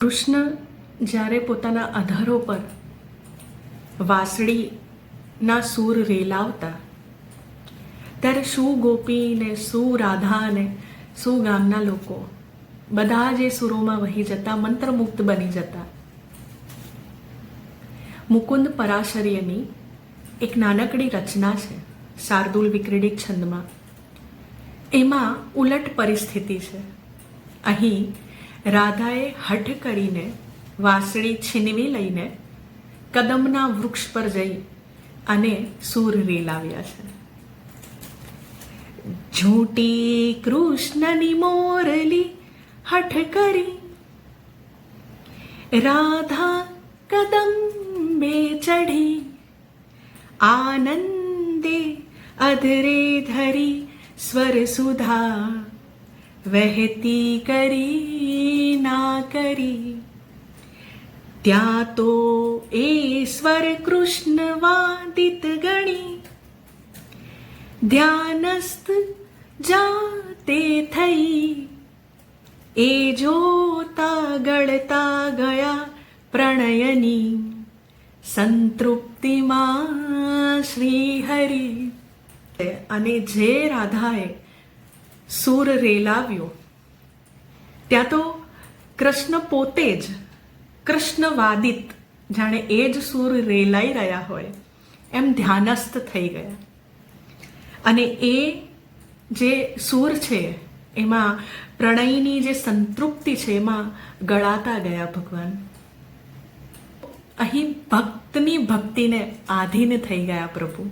કૃષ્ણ જ્યારે પોતાના અધરો પર વાંસળીના સૂર રેલાવતા ત્યારે શું ગોપીને શું રાધાને શું ગામના લોકો બધા જ એ સૂરોમાં વહી જતા, મંત્રમુગ્ધ બની જતા. મુકુંદ પરાશર્યની એક નાનકડી રચના છે શાર્દુલ વિક્રીડિત છંદમાં. એમાં ઉલટ પરિસ્થિતિ છે. અહીં રાધાએ હઠ કરીને વાંસળી છીનવી લઈને કદમના વૃક્ષ પર જઈ અને સૂર રેલાવ્યા છે. ઝૂંટી કૃષ્ણની મોરલી હઠ કરી, રાધા કદંબે ચઢી, આનંદે અધરે ધરી સ્વર સુધા વહેતી કરી ના કરી. ત્યાં તો એ સ્વર કૃષ્ણ વાદિત ગણી, ધ્યાનસ્થ જાતે થઈ. એ જોતા ગળતા ગયા પ્રણયની સંતૃપ્તિમાં શ્રી હરિ. અને જે રાધાએ સૂર રેલાવ્યો ત્યાં તો કૃષ્ણ પોતે જ કૃષ્ણવાદિત, જાણે એ જ સૂર રેલાઈ રહ્યા હોય એમ ધ્યાનસ્થ થઈ ગયા. અને એ જે સૂર છે એમાં પ્રણયની જે સંતૃપ્તિ છે એમાં ગળાતા ગયા ભગવાન. અહીં ભક્તની ભક્તિને આધીન થઈ ગયા પ્રભુ.